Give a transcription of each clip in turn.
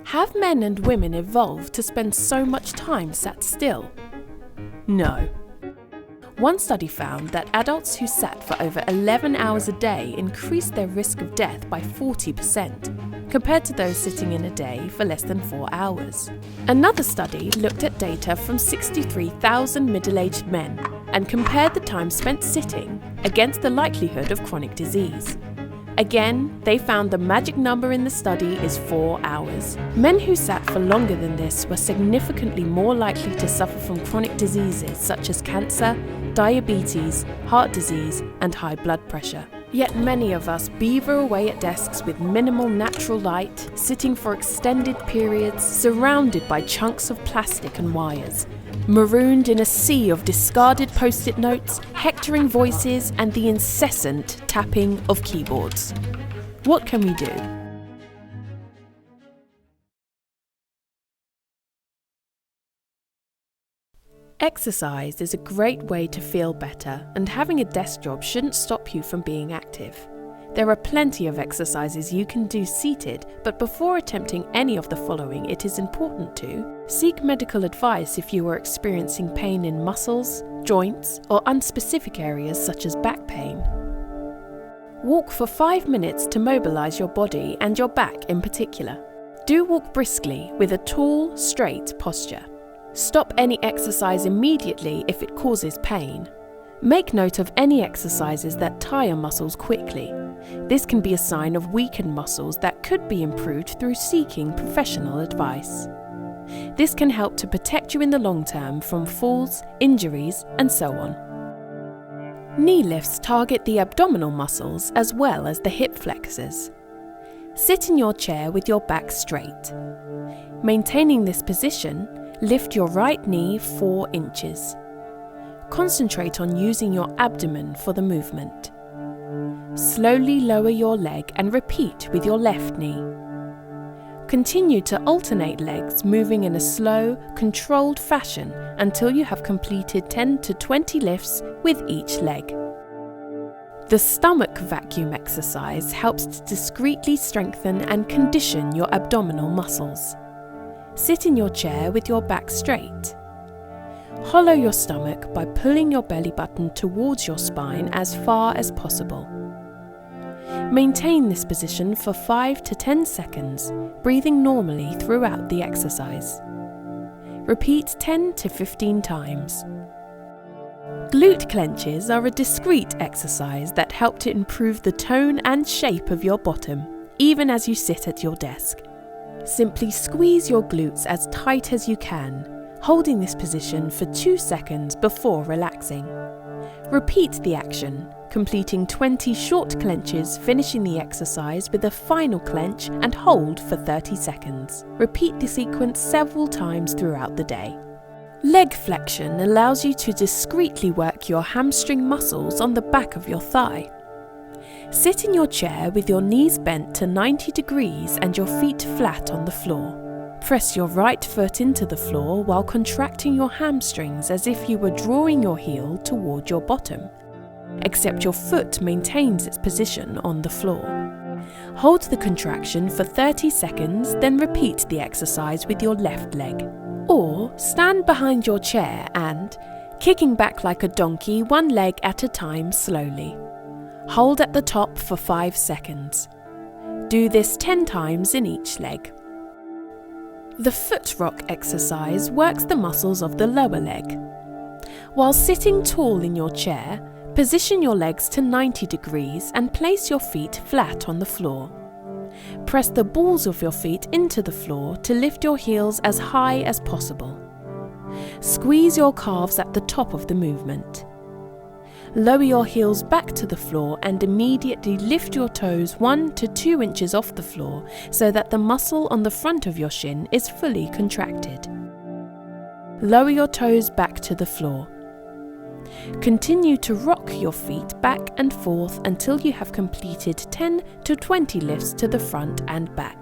Have men and women evolved to spend so much time sat still? No. One study found that adults who sat for over 11 hours a day increased their risk of death by 40%, compared to those sitting in a day for less than 4 hours. Another study looked at data from 63,000 middle-aged men and compared the time spent sitting against the likelihood of chronic disease. Again, they found the magic number in the study is 4 hours. Men who sat for longer than this were significantly more likely to suffer from chronic diseases such as cancer, diabetes, heart disease, and high blood pressure. Yet many of us beaver away at desks with minimal natural light, sitting for extended periods, surrounded by chunks of plastic and wires, marooned in a sea of discarded post-it notes, hectoring voices, and the incessant tapping of keyboards. What can we do? Exercise is a great way to feel better, and having a desk job shouldn't stop you from being active. There are plenty of exercises you can do seated, but before attempting any of the following, it is important to seek medical advice if you are experiencing pain in muscles, joints, or unspecific areas such as back pain. Walk for 5 minutes to mobilize your body and your back in particular. Do walk briskly with a tall, straight posture. Stop any exercise immediately if it causes pain. Make note of any exercises that tire muscles quickly. This can be a sign of weakened muscles that could be improved through seeking professional advice. This can help to protect you in the long term from falls, injuries, and so on. Knee lifts target the abdominal muscles as well as the hip flexors. Sit in your chair with your back straight. Maintaining this position, lift your right knee 4 inches. Concentrate on using your abdomen for the movement. Slowly lower your leg and repeat with your left knee. Continue to alternate legs, moving in a slow, controlled fashion until you have completed 10 to 20 lifts with each leg. The stomach vacuum exercise helps to discreetly strengthen and condition your abdominal muscles. Sit in your chair with your back straight. Hollow your stomach by pulling your belly button towards your spine as far as possible. Maintain this position for 5 to 10 seconds, breathing normally throughout the exercise. Repeat 10 to 15 times. Glute clenches are a discrete exercise that help to improve the tone and shape of your bottom, even as you sit at your desk. Simply squeeze your glutes as tight as you can, holding this position for 2 seconds before relaxing. Repeat the action, completing 20 short clenches, finishing the exercise with a final clench and hold for 30 seconds. Repeat the sequence several times throughout the day. Leg flexion allows you to discreetly work your hamstring muscles on the back of your thigh. Sit in your chair with your knees bent to 90 degrees and your feet flat on the floor. Press your right foot into the floor while contracting your hamstrings as if you were drawing your heel toward your bottom, except your foot maintains its position on the floor. Hold the contraction for 30 seconds, then repeat the exercise with your left leg. Or stand behind your chair and, kicking back like a donkey, one leg at a time slowly. Hold at the top for 5 seconds. Do this 10 times in each leg. The foot rock exercise works the muscles of the lower leg. While sitting tall in your chair, position your legs to 90 degrees and place your feet flat on the floor. Press the balls of your feet into the floor to lift your heels as high as possible. Squeeze your calves at the top of the movement. Lower your heels back to the floor and immediately lift your toes 1 to 2 inches off the floor so that the muscle on the front of your shin is fully contracted. Lower your toes back to the floor. Continue to rock your feet back and forth until you have completed 10 to 20 lifts to the front and back.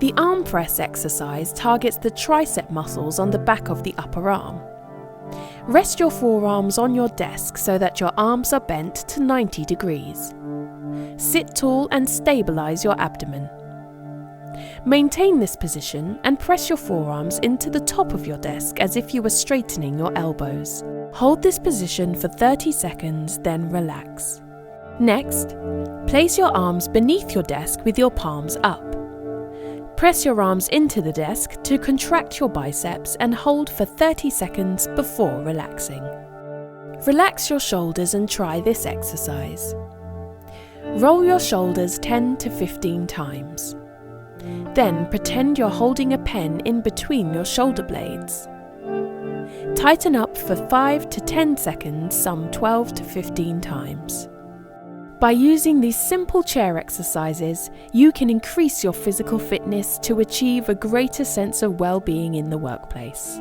The arm press exercise targets the tricep muscles on the back of the upper arm. Rest your forearms on your desk so that your arms are bent to 90 degrees. Sit tall and stabilize your abdomen. Maintain this position and press your forearms into the top of your desk as if you were straightening your elbows. Hold this position for 30 seconds, then relax. Next, place your arms beneath your desk with your palms up. Press your arms into the desk to contract your biceps and hold for 30 seconds before relaxing. Relax your shoulders and try this exercise. Roll your shoulders 10 to 15 times. Then pretend you're holding a pen in between your shoulder blades. Tighten up for 5 to 10 seconds, some 12 to 15 times. By using these simple chair exercises, you can increase your physical fitness to achieve a greater sense of well-being in the workplace.